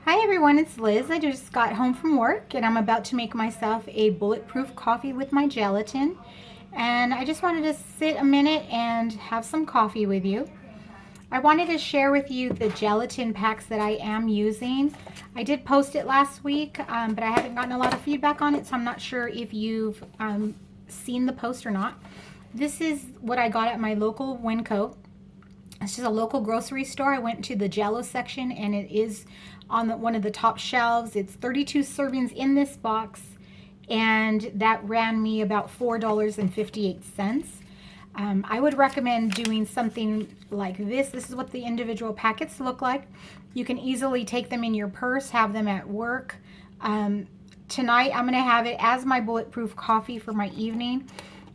Hi everyone, it's Liz. I just got home from work and I'm about to make myself a bulletproof coffee with my gelatin. And I just wanted to sit a minute and have some coffee with you. I wanted to share with you the gelatin packs that I am using. I did post it last week, but I haven't gotten a lot of feedback on it, so I'm not sure if you've seen the post or not. This is what I got at my local Winco. It's just a local grocery store. I went to the Jello section and it is on one of the top shelves. It's 32 servings in this box and that ran me about $4.58. I would recommend doing something like this. This is what the individual packets look like. You can easily take them in your purse, have them at work. Tonight I'm going to have it as my bulletproof coffee for my evening.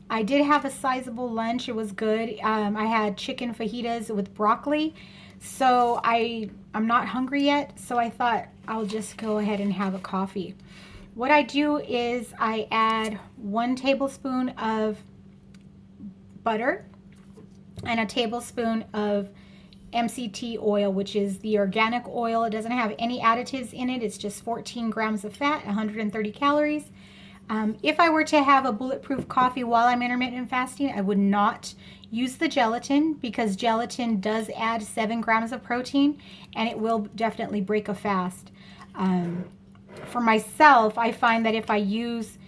I did have a sizable lunch. It was good. I had chicken fajitas with broccoli. So I'm not hungry yet. So I thought I'll just go ahead and have a coffee. What I do is I add 1 tablespoon of butter and a tablespoon of MCT oil, which is the organic oil. It doesn't have any additives in it. It's just 14 grams of fat, 130 calories. If I were to have a bulletproof coffee while I'm intermittent fasting, I would not use the gelatin because gelatin does add 7 grams of protein and it will definitely break a fast. For myself, I find that if I use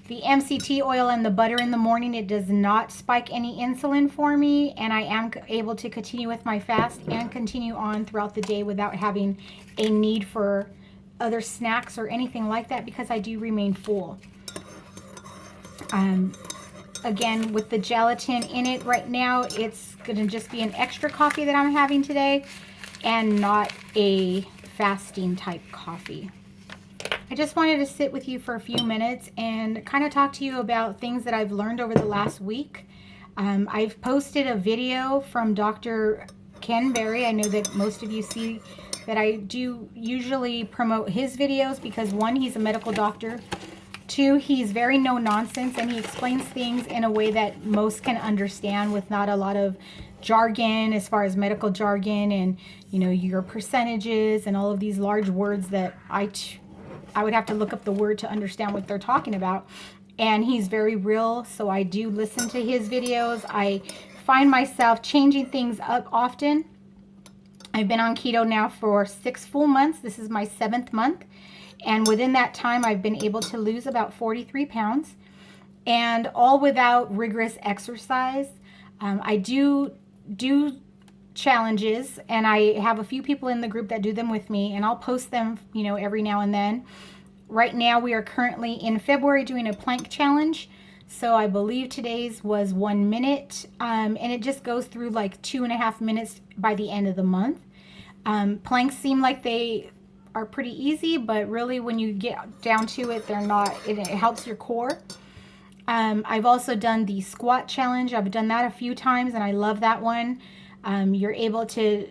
the MCT oil and the butter in the morning, it does not spike any insulin for me, and I am able to continue with my fast and continue on throughout the day without having a need for other snacks or anything like that because I do remain full. Again, with the gelatin in it right now, it's going to just be an extra coffee that I'm having today and not a fasting type coffee. I just wanted to sit with you for a few minutes and kind of talk to you about things that I've learned over the last week. I've posted a video from Dr. Ken Berry. I know that most of you see that I do usually promote his videos because 1, he's a medical doctor. 2, he's very no nonsense and he explains things in a way that most can understand with not a lot of jargon as far as medical jargon and, you know, your percentages and all of these large words that I would have to look up the word to understand what they're talking about. And he's very real, so I do listen to his videos. I find myself changing things up often. I've been on keto now for 6 full months. This is my 7th month. And within that time, I've been able to lose about 43 pounds. And all without rigorous exercise. I do challenges, and I have a few people in the group that do them with me, and I'll post them, you know, every now and then. Right now, we are currently in February doing a plank challenge. So I believe today's was 1 minute, and it just goes through like 2.5 minutes by the end of the month. Planks seem like they are pretty easy, but really when you get down to it, they're not. It helps your core. I've also done the squat challenge. I've done that a few times and I love that one. You're able to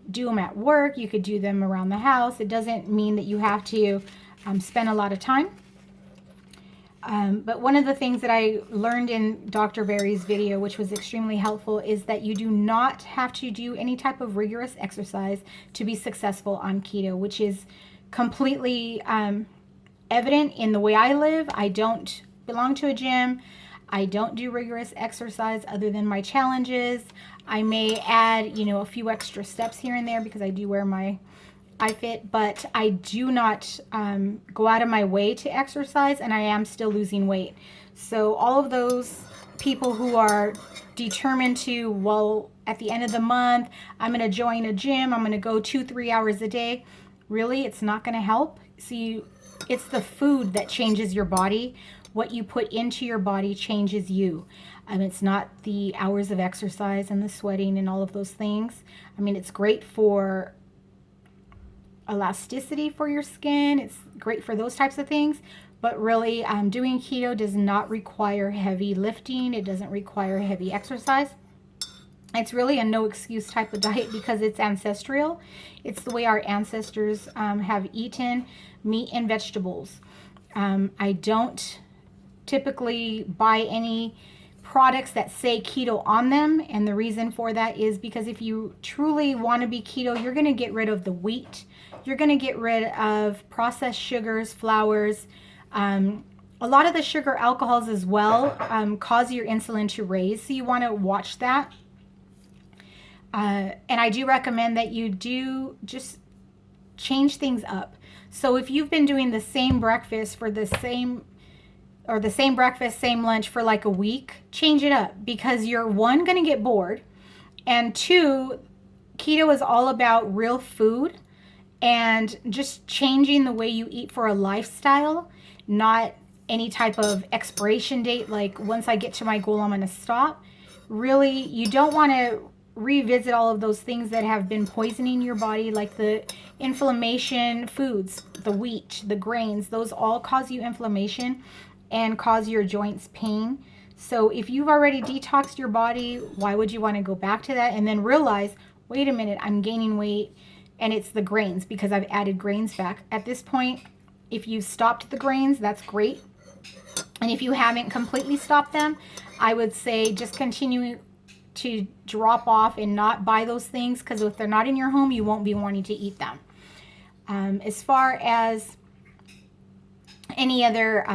do them at work. You could do them around the house. It doesn't mean that you have to spend a lot of time. But one of the things that I learned in Dr. Berry's video, which was extremely helpful, is that you do not have to do any type of rigorous exercise to be successful on keto, which is completely evident in the way I live. I don't belong to a gym. I don't do rigorous exercise other than my challenges. I may add, you know, a few extra steps here and there because I do wear my iFit, but I do not go out of my way to exercise, and I am still losing weight. So all of those people who are determined to, well, at the end of the month, I'm going to join a gym, I'm going to go 2-3 hours a day, really, it's not going to help. See, it's the food that changes your body. What you put into your body changes you. It's not the hours of exercise and the sweating and all of those things. I mean, it's great for elasticity for your skin. It's great for those types of things. But really, doing keto does not require heavy lifting. It doesn't require heavy exercise. It's really a no excuse type of diet because it's ancestral. It's the way our ancestors have eaten meat and vegetables. I don't typically buy any products that say keto on them. And the reason for that is because if you truly want to be keto, you're going to get rid of the wheat. You're going to get rid of processed sugars, flours. A lot of the sugar alcohols as well cause your insulin to raise. So you want to watch that. And I do recommend that you do just change things up. So if you've been doing the same breakfast for the same breakfast, same lunch for like a week, change it up, because you're, one, going to get bored, and two, keto is all about real food and just changing the way you eat for a lifestyle, not any type of expiration date, like once I get to my goal, I'm going to stop. Really, you don't want to revisit all of those things that have been poisoning your body, like the inflammation foods, the wheat, the grains. Those all cause you inflammation and cause your joints pain. So if you've already detoxed your body, why would you want to go back to that and then realize, wait a minute, I'm gaining weight and it's the grains because I've added grains back? At this point, if you've stopped the grains, that's great. And if you haven't completely stopped them, I would say just continue to drop off and not buy those things, because if they're not in your home, you won't be wanting to eat them. As far as any other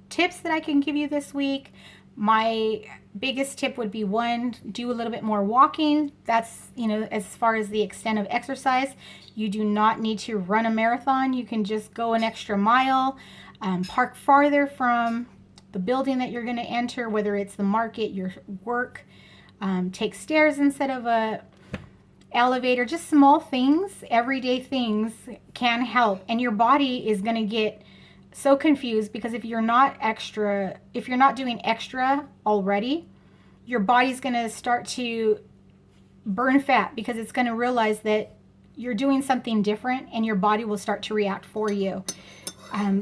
tips that I can give you this week, my biggest tip would be, one, do a little bit more walking. That's, as far as the extent of exercise. You do not need to run a marathon. You can just go an extra mile, park farther from the building that you're going to enter, whether it's the market, your work. Take stairs instead of a elevator. Just small things, everyday things can help. And your body is going to get so confused, because if you're not doing extra already, your body's going to start to burn fat, because it's going to realize that you're doing something different, and your body will start to react for you.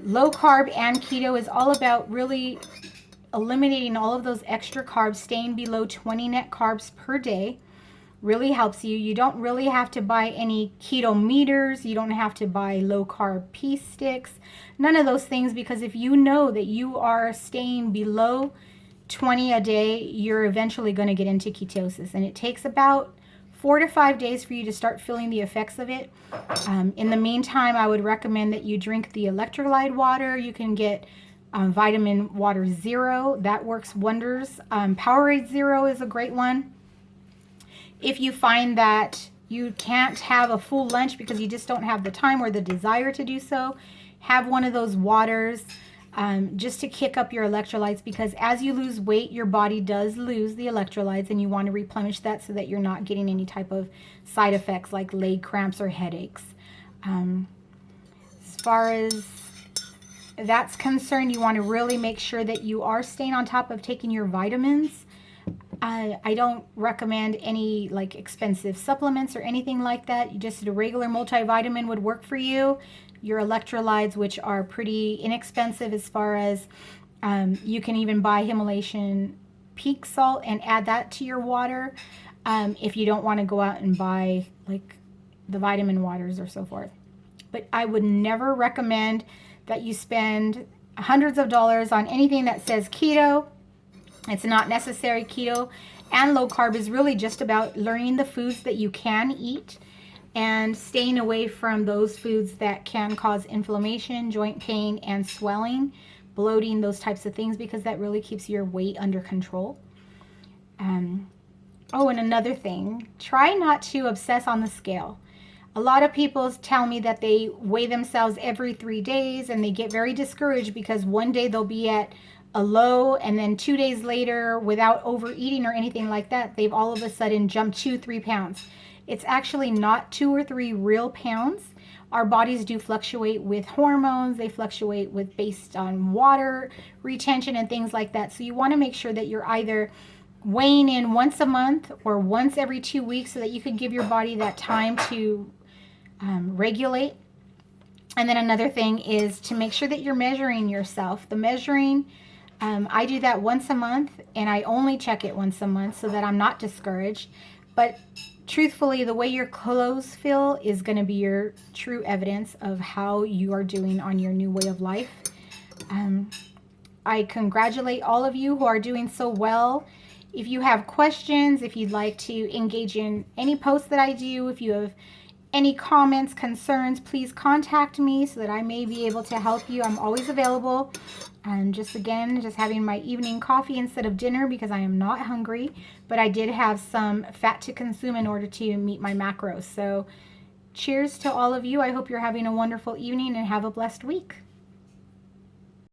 Low carb and keto is all about really eliminating all of those extra carbs, staying below 20 net carbs per day. Really helps you. You don't really have to buy any keto meters. You don't have to buy low carb pea sticks. None of those things, because if you know that you are staying below 20 a day, you're eventually going to get into ketosis. And it takes about 4 to 5 days for you to start feeling the effects of it. In the meantime, I would recommend that you drink the electrolyte water. You can get vitamin water zero. That works wonders. Powerade Zero is a great one. If you find that you can't have a full lunch because you just don't have the time or the desire to do so, have one of those waters just to kick up your electrolytes, because as you lose weight, your body does lose the electrolytes, and you want to replenish that so that you're not getting any type of side effects like leg cramps or headaches. As far as that's concerned, you want to really make sure that you are staying on top of taking your vitamins. I don't recommend any like expensive supplements or anything like that. Just a regular multivitamin would work for you. Your electrolytes, which are pretty inexpensive, as far as you can even buy Himalayan peak salt and add that to your water if you don't want to go out and buy like the vitamin waters or so forth. But I would never recommend that you spend hundreds of dollars on anything that says keto. It's not necessary. Keto and low carb is really just about learning the foods that you can eat and staying away from those foods that can cause inflammation, joint pain, and swelling, bloating, those types of things, because that really keeps your weight under control. Oh, and another thing, try not to obsess on the scale. A lot of people tell me that they weigh themselves every 3 days, and they get very discouraged because one day they'll be at a low, and then 2 days later, without overeating or anything like that, they've all of a sudden jumped 2-3 pounds. It's actually not 2 or 3 real pounds. Our bodies do fluctuate with hormones. They fluctuate with based on water retention and things like that. So you want to make sure that you're either weighing in once a month or once every 2 weeks, so that you can give your body that time to regulate. And then another thing is to make sure that you're measuring yourself. The measuring, I do that once a month, and I only check it once a month so that I'm not discouraged. But truthfully, the way your clothes feel is going to be your true evidence of how you are doing on your new way of life. I congratulate all of you who are doing so well If you have questions, if you'd like to engage in any posts that I do, if you have any comments, concerns, please contact me so that I may be able to help you. I'm always available. And just having my evening coffee instead of dinner because I am not hungry, but I did have some fat to consume in order to meet my macros. So cheers to all of you. I hope you're having a wonderful evening and have a blessed week.